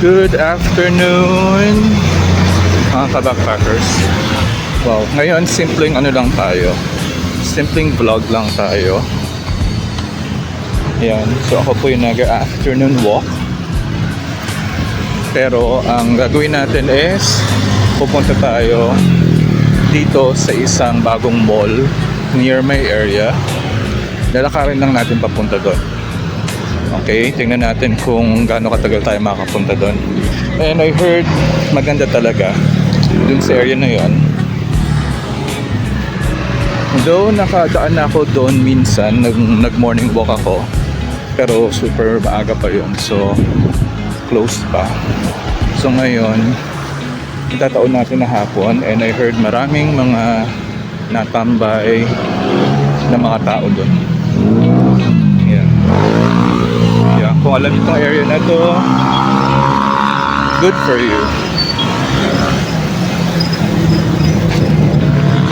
Good afternoon, mga ka-backpackers. Wow, ngayon simpleng ano lang tayo. Simpleng vlog lang tayo. Yan, so ako po yung nag-afternoon walk. Pero ang gagawin natin is pupunta tayo dito sa isang bagong mall near my area. Lalakarin lang natin papunta doon. Okay, tingnan natin kung gaano katagal tayo makapunta doon. And I heard maganda talaga dun sa area na yon. Though nakadaan na ako doon minsan, nag-morning walk ako. Pero super maaga pa yun, so close pa. So ngayon, itataon natin na hapon and I heard maraming mga natambay na mga tao doon. Yeah, kung alam itong area na to, good for you.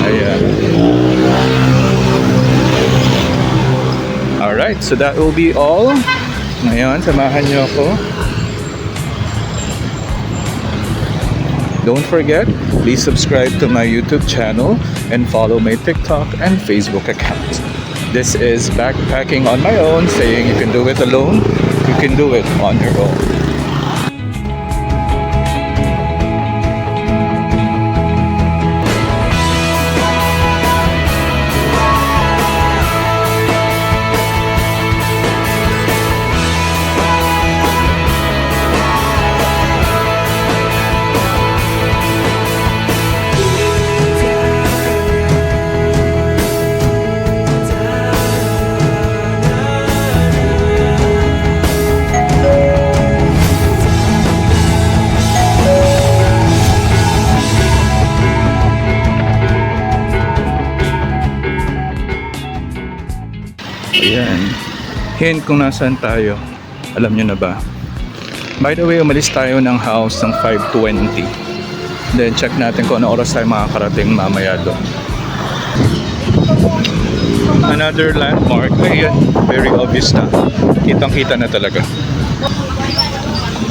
Ayan. Alright, so that will be all. Ngayon, samahan nyo ako. Don't forget, please subscribe to my YouTube channel and follow my TikTok and Facebook accounts. This is backpacking on my own, saying you can do it alone, you can do it on your own. Ayan. Hint kung nasaan tayo. Alam nyo na ba? By the way, umalis tayo ng house ng 5:20. Then check natin kung ano oras tayo makakarating mamaya doon. Another landmark. Ayan, very obvious na. Kitang-kita na talaga.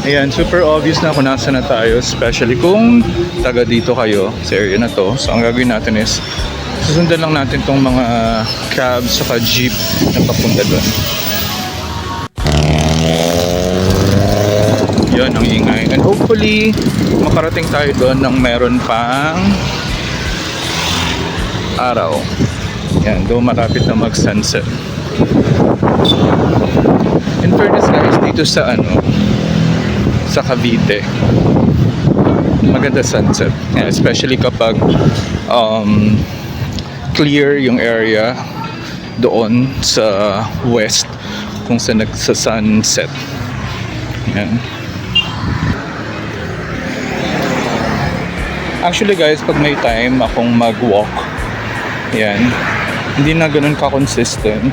Ayan, super obvious na kung nasa na tayo. Especially kung taga dito kayo sa area na to. So ang gagawin natin is susundan lang natin tong mga cabs saka jeep na papunta doon. Yun ang ingay. And hopefully, makarating tayo doon nang meron pang araw. Yan, doon malapit na mag-sunset. In fairness guys, dito sa sa Cavite, maganda sunset. Yeah, especially kapag clear yung area doon sa west kung sa nagsa-sunset. Yan. Actually guys, pag may time akong mag-walk, yan, hindi na ganun ka-consistent.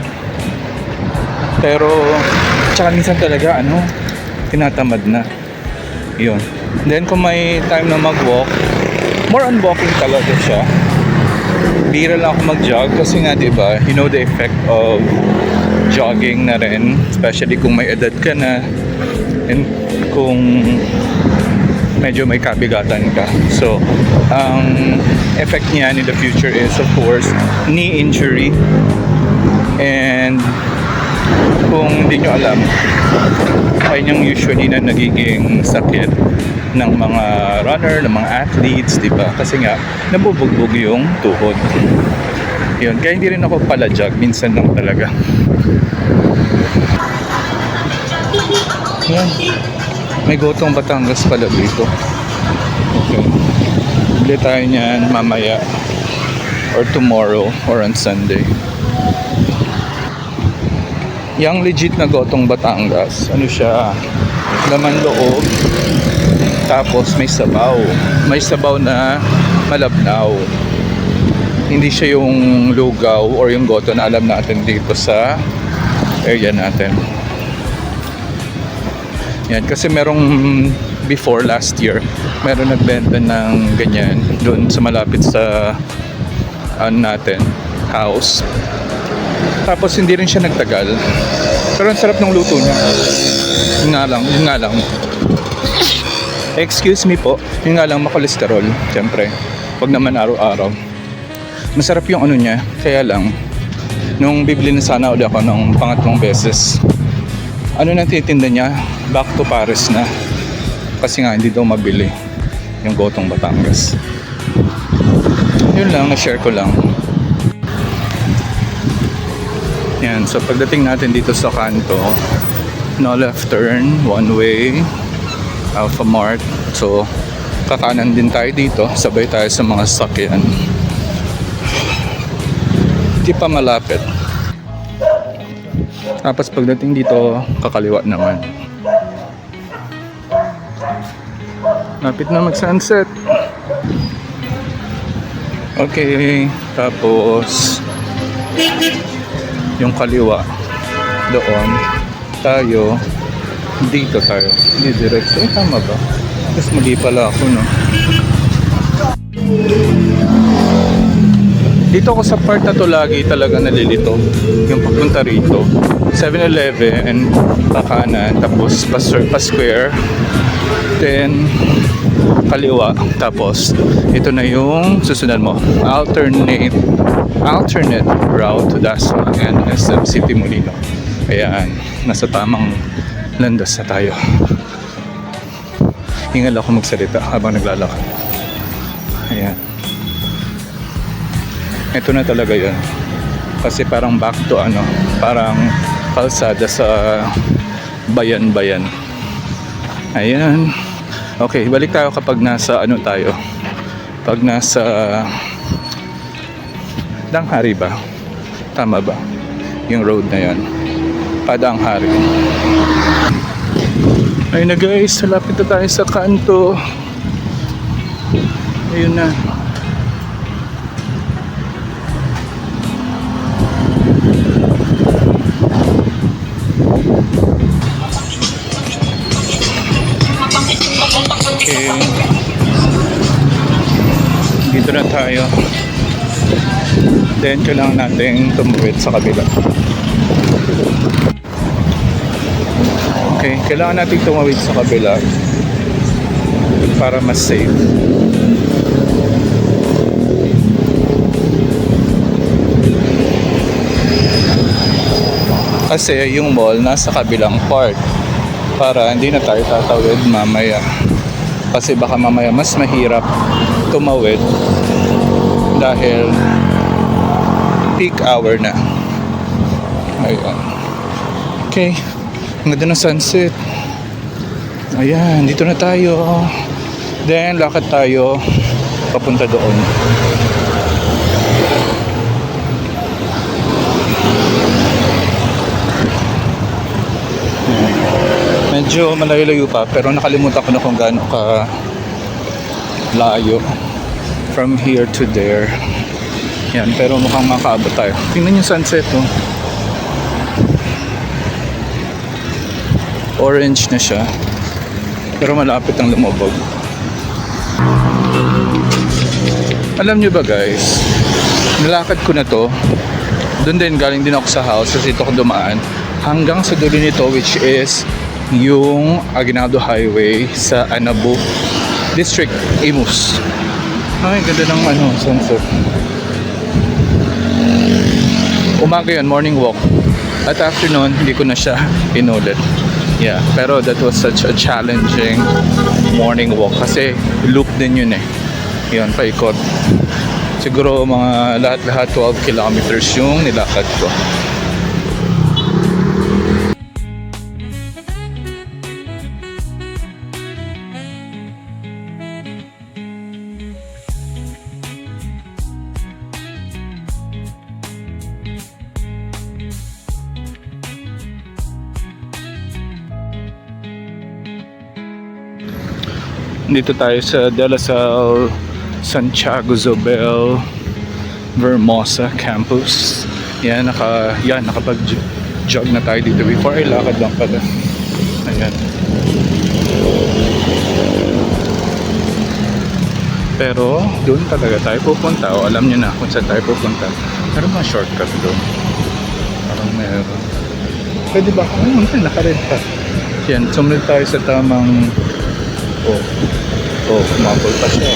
Pero, tsaka minsan talaga, tinatamad na. Yun. Then kung may time na mag-walk, more on walking talaga siya. Bira lang ako mag-jog kasi nga diba, you know the effect of jogging na rin, especially kung may edad ka na and kung medyo may kabigatan ka. So, ang effect niyan in the future is of course knee injury. And kung hindi nyo alam, ayun yung usually na nagiging sakit ng mga runner, ng mga athletes, diba? Kasi nga, nabubugbog yung tuhod. Yun, kaya hindi rin ako pala-jog, minsan lang talaga. Yan. May gotong Batangas pala dito. Okay. Bili tayo niyan mamaya or tomorrow or on Sunday. Yang legit na gotong Batangas, ano siya? Laman loob. Tapos may sabaw. May sabaw na malabnaw. Hindi siya yung lugaw or yung goto na alam natin dito sa area natin. Yan, kasi merong before last year, meron nagbenta ng ganyan doon sa malapit sa natin, house. Tapos hindi rin siya nagtagal. Pero ang sarap ng luto niya. Yun nga lang. Excuse me po, yun nga lang makolesterol, syempre. Wag naman araw-araw. Masarap yung ano niya, kaya lang, nung bibili na sana ulit ako ng pangatlong beses, ano nang titinda niya, back to Paris na. Kasi nga, hindi daw mabili yung gotong Batangas. Yun lang, na-share ko lang. Yan, so pagdating natin dito sa kanto, no left turn, one way, Alpha Mart. So, kakanan din tayo dito, sabay tayo sa mga sasakyan. Hindi pa malapit. Tapos pagdating dito, kakaliwa naman. Lapit na mag-sunset. Okay, tapos yung kaliwa doon tayo, dito tayo, hindi diretso. Tama ba? Tapos mali pala ako, no? Dito ako sa part na to lagi talaga nalilito yung pagpunta rito. 7-Eleven, pakanan, tapos pa-square, then kaliwa, tapos ito na yung susunod mo, alternate route to Dasma and SM City Molino. Ayan, nasa tamang landas na tayo. Hingal ako magsalita habang naglalakad. Ayan, ito na talaga yun, kasi parang back to ano, parang kalsada sa bayan-bayan. Ayan. Okay, balik tayo kapag nasa ano tayo, pag nasa Danghari ba? Tama ba? Yung road na yan, Padanghari. Ayun na guys, lapit na tayo sa kanto. Ayun na. Okay. Dito na tayo. Then kailangan natin tumawid sa kabila. Okay, kailangan natin tumawid sa kabila para mas safe. Kasi yung mall nasa kabilang part, para hindi na tayo tatawid mamaya. Kasi baka mamaya mas mahirap tumawid dahil peak hour na. Ayan. Okay, ang ganda ng sunset. Ayan, dito na tayo. Then lakad tayo papunta doon. Medyo malayo-layo pa, pero nakalimutan ko na kung gaano ka layo from here to there. Yan, pero mukhang makaabot tayo. Tingnan yung sunset, oh. Orange na siya, pero malapit ang lumubog. Alam nyo ba guys, nilakad ko na to, doon din galing din ako sa house, kasi ito ko dumaan hanggang sa dulo nito, which is yung Aguinaldo Highway sa Anabu District, Imus. Ay, ganda ng ano, sunset. Umaga yun, morning walk. At afternoon, hindi ko na siya inulit. Yeah, pero that was such a challenging morning walk kasi loop din yun eh. Yun, paikot. Siguro mga lahat-lahat 12 kilometers yung nilakad ko. Dito tayo sa De La Salle Santiago Zobel Vermosa Campus. Yan, nakapag-jog na tayo dito before. Ay, lakad lang pala. Ayan. Pero doon talaga tayo pupunta. O alam nyo na kung saan tayo pupunta. Pero mga shortcut doon. Parang meron. Pwede ba? Ano, nakared pa. Yan, sumunod tayo sa tamang Oh, oh, kumapol pa siya.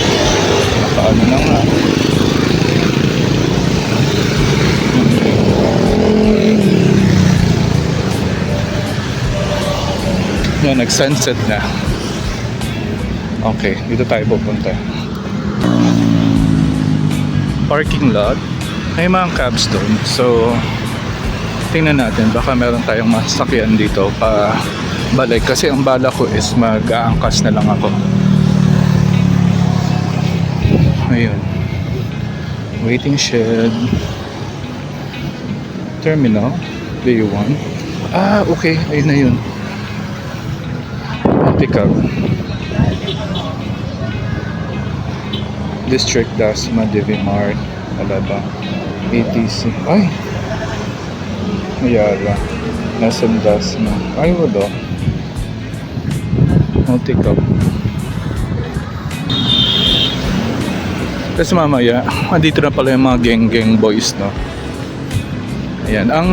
Nakaano na nga. Yan, nag-sunset na. Okay, dito tayo pupunta. Parking lot. May mga cabs doon. So, tingnan natin. Baka meron tayong masakyan dito pa balik. Kasi ang bala ko is mag-aangkas na lang ako. Ayun. Waiting shed. Terminal. Bay 1. Ah, okay. Ayun na yun. Pick up. District Dasma, Divi Mart, Alabang, ATC. Ay! Ayala. Nasaan Dasma? Ay, wala. Pick up. Tapos mamaya, andito na pala yung mga gang-gang boys, no? Ayan. Ang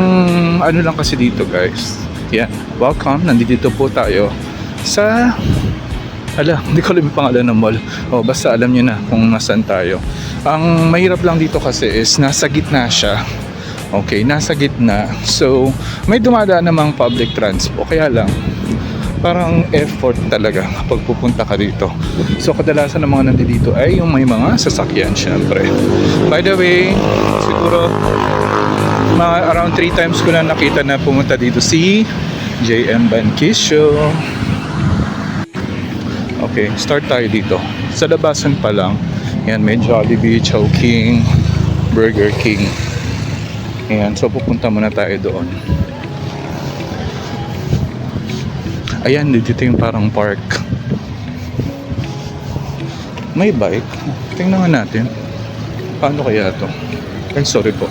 ano lang kasi dito, guys. Yan. Welcome. Nandito po tayo sa hindi ko alam yung pangalan ng mall. Basta alam nyo na kung nasaan tayo. Ang mahirap lang dito kasi is nasa gitna siya. Okay, nasa gitna. So, may dumadaan namang public transport. Kaya lang, parang effort talaga kapag pupunta ka dito. So, kadalasan ng mga nandito ay yung may mga sasakyan, syempre. By the way, siguro mga around 3 times ko na nakita na pumunta dito si JM Banquisio. Okay, start tayo dito. Sa labasan pa lang, yan, may Jollibee, Chowking, Burger King. Ayan, so pupunta muna tayo doon. Ayan, dito yung parang park. May bike. Tingnan nga natin. Paano kaya to? Ay, sorry po.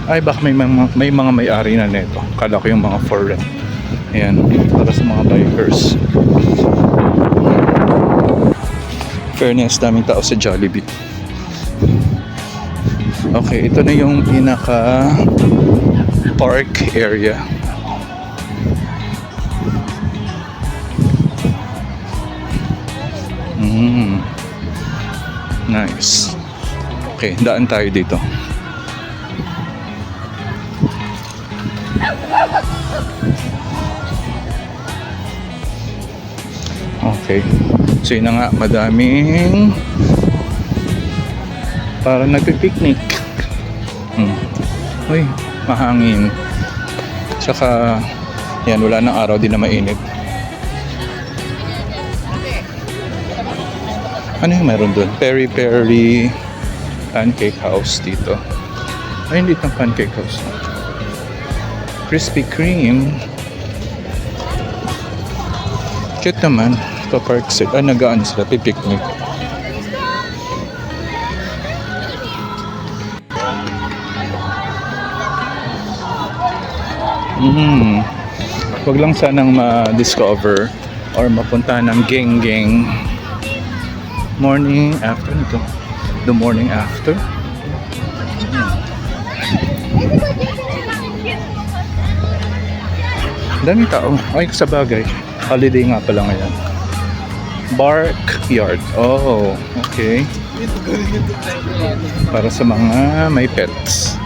Ay, baka may mga may-ari na nito. Kala ko yung mga for rent. Ayan, para sa mga bikers. Fairness, daming tao sa Jollibee. Okay, ito na yung pinaka park area. Nice. Okay, daan tayo dito. Okay. So yun na nga, madaming parang nagpipiknik. Uy, mahangin. Tsaka yan, wala nang araw, di na mainit. Ano yung meron doon? Peri Peri Pancake House dito. Ay, hindi itong Pancake House. Krispy Kreme. Cute naman. Ito park set. Nagaan sila. Pipiknik. Wag lang sanang ma-discover or mapunta ng gang-gang. Morning after nito. The morning after. Daming tao. Ay, sa bagay. Holiday nga pala ngayon. Bark Yard. Oh, okay. Para sa mga may pets.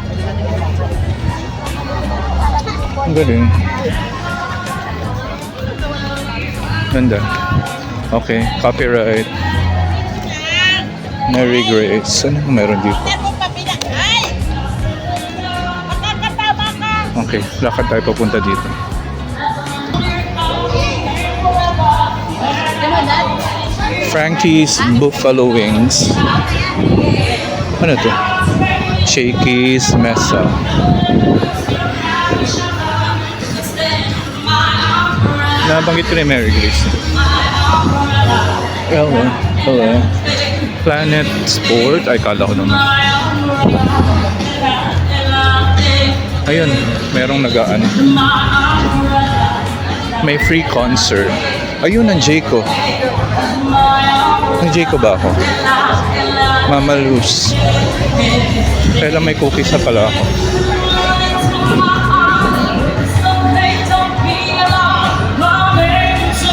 Ang galing. Ganda. Okay, copyright. Mary Grace. Ano meron dito? Okay, lakad tayo papunta dito. Frankie's Buffalo Wings. Ano to? Shakey's Mesa. Nabanggit ko na Mary Grace. Hello. Hello. Planet Sport. Ay, kala ko naman. Ayun, merong nagaan. May free concert. Ayun, ang Jayco. Ang Jayco ba ako? Mama Luz. Kailan may cookies na pala ako.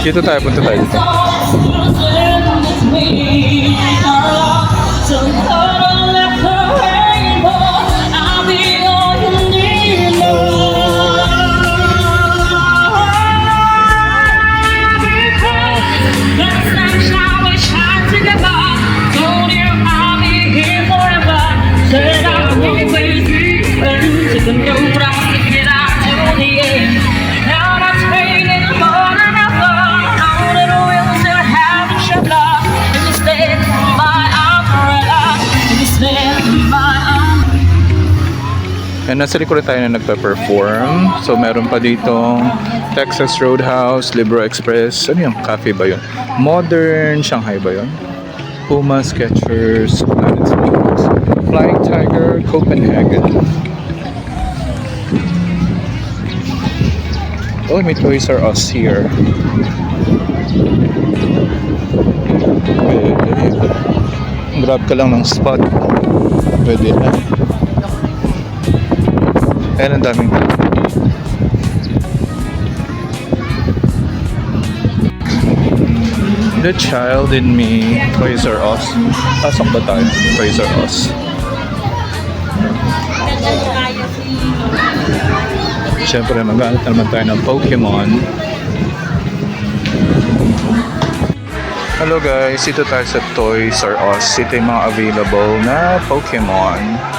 Dito tayo, punta tayo dito. And nasa likod tayo na nagpa-perform. So meron pa dito Texas Roadhouse, Libro Express. Ano yung cafe ba yun? Modern Shanghai ba yun? Puma, Skechers, Planet Sports, Flying Tiger, Copenhagen. Oh, may Toys R Us here. Pwede. Grab ka lang ng spot. Pwede na. Ayan, ang daming The Child in Me, Toys R Us. Pasok ba tayo? Toys R Us. Siyempre, mag-aanit naman tayo ng Pokemon. Hello guys, ito tayo sa Toys R Us. Ito yung mga available na Pokemon.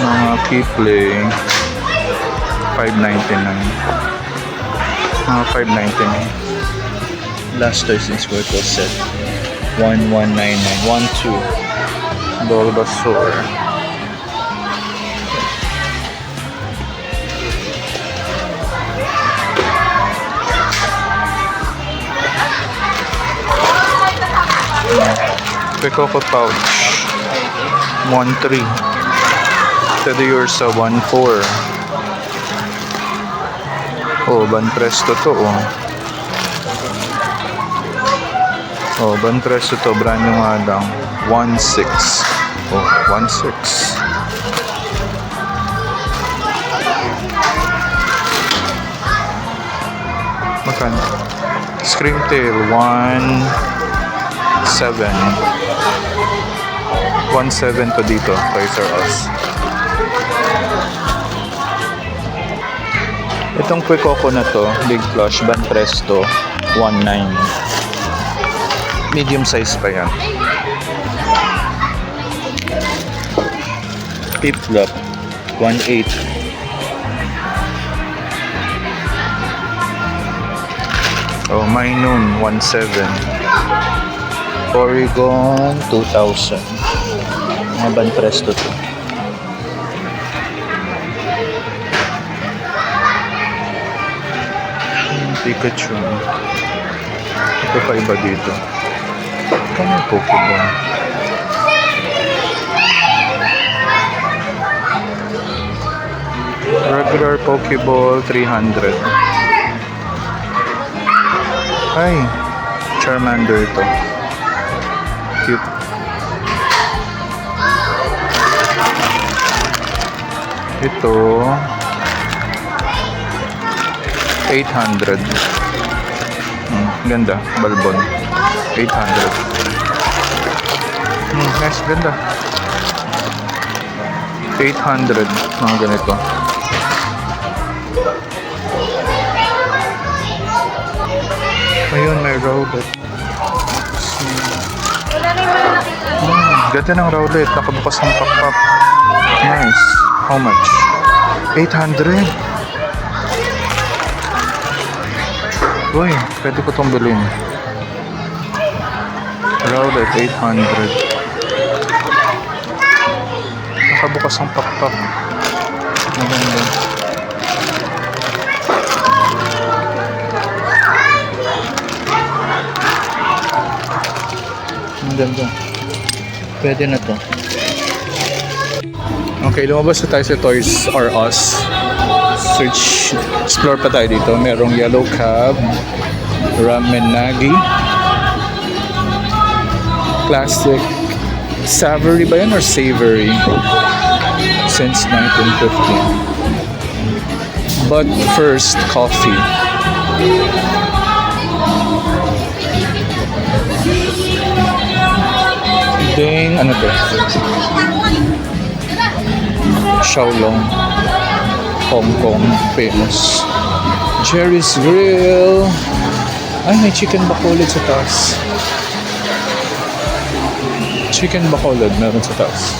Mga Keyplay. $5.99. Mga $5.99. Last Toys in Squirtle set. $11.99. 1-2. Bulbasaur. Picoco pouch 1-3. Teddy Ursa 1-4. Oh, Banpresto to oh. Oh, Banpresto to, brand new nga lang 1-6. Oh, 1-6. Magkano? Screamtail 1-7. 1-7 to dito, Toys R Us. Itong Picoco na to, big plush, Banpresto, 1.9. Medium size pa yan. Piplup, 1.8. Oh, Minun, 1.7. Porygon, 2,000. Mga Banpresto to. Pikachu. Ito pa iba dito. Kano yung Pokemon? Regular Pokeball, 300. Ay, Charmander ito. Cute. Ito 800. Ganda, Balbon. 800. Nice, ganda. 800, mga ganito. Ayun, may Rowlet. Ganda ng Rowlet, nakabukas ng pakpak. Nice. How much? 800. Uy, pwede ko itong bilhin. Rowlet, 800. Nakabukas ang pakpak. Maganda. Maganda. Pwede na to. Okay, lumabas na tayo sa Toys R Us. Search, explore pa tayo dito. Merong Yellow Cab, Ramen Nagi, Classic, Savory ba yan or Savory? Since 1950. But first, coffee. Ding, ano to? Xiaolong. Hong Kong, famous. Jerry's Grill. Ay, may chicken bacolod sa taas. Chicken bacolod meron sa taas.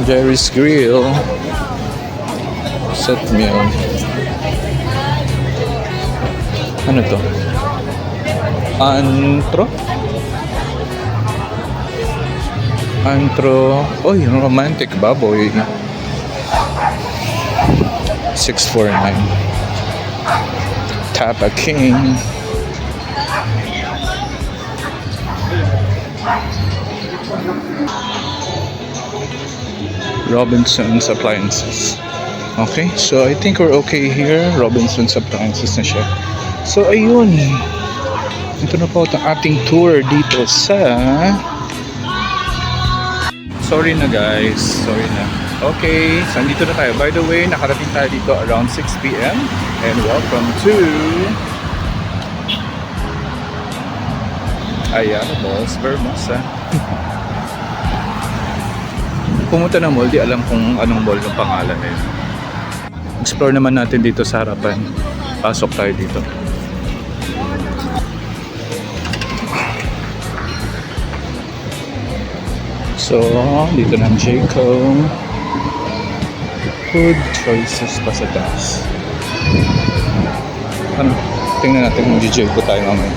Jerry's Grill. Set meal. Ano to? Antro. Oh, yung romantic baboy. 649. Tapa King. Robinson's Appliances. Okay, so I think we're okay here. Robinson's Appliances na siya. So, ayun. Ito na po ang ating tour dito sa... Sorry na guys. Sorry na. Okay, so nandito na tayo. By the way, nakarating tayo dito around 6 p.m. And welcome to... Ayala Malls, Vermosa. Pumunta ng mall, di alam kung anong mall ng pangalan eh. Explore naman natin dito sa harapan. Pasok tayo dito. So, dito ng Jayco. Food choices pa sa taas. Ano? Tingnan natin kung Jayco tayo mamaya.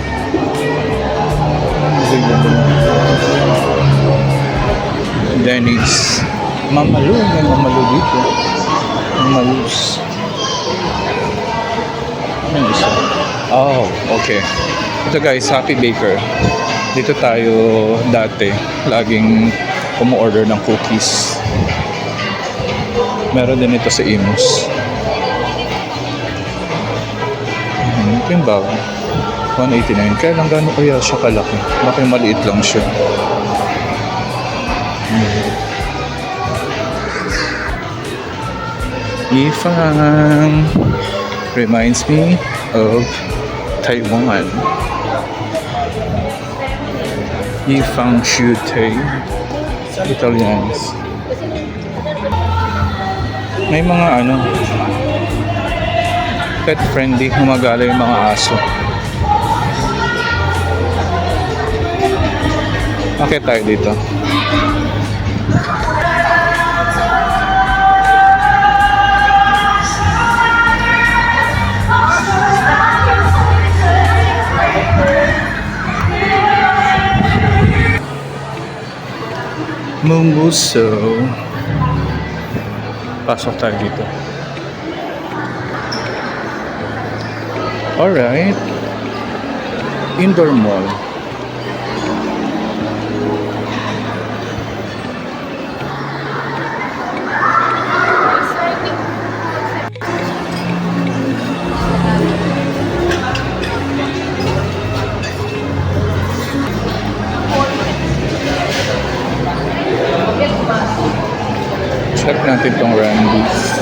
Denny's. Mamalu. May mamalu dito. Mamalus. Ano isa? Oh, okay. Ito guys, Happy Baker. Dito tayo dati. Laging umu-order ng cookies. Meron din ito sa Imus. Ito yung bago. 189. Kaya lang gano'n kaya siya kalaki. Baka maliit lang siya. Yifang reminds me of Taiwan. Yifang Shute Italians. May mga pet friendly, humagala yung mga aso. Bakit tayo dito? Mumbuso. Pasok tayo dito. Alright. Indoor mall. Check natin tong Randy's.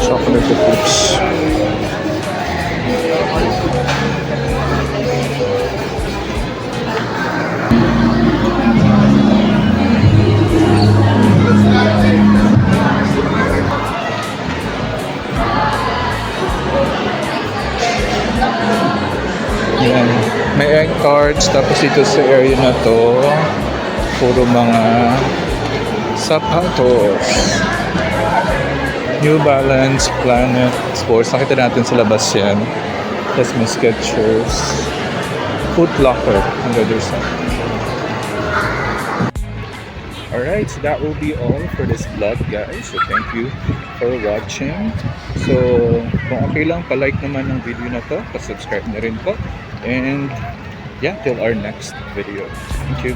Chocolate chips. Yan. May egg cards, tapos dito sa area na to puro mga sapatos. New Balance, Planet Sports. Nakita natin sa labas yan. Tapos may Skechers. Foot Locker on the other side. Alright, so that will be all for this vlog guys. So thank you for watching. So kung okay lang, pa-like naman ng video na to, pa-subscribe na rin po. And yeah, till our next video. Thank you.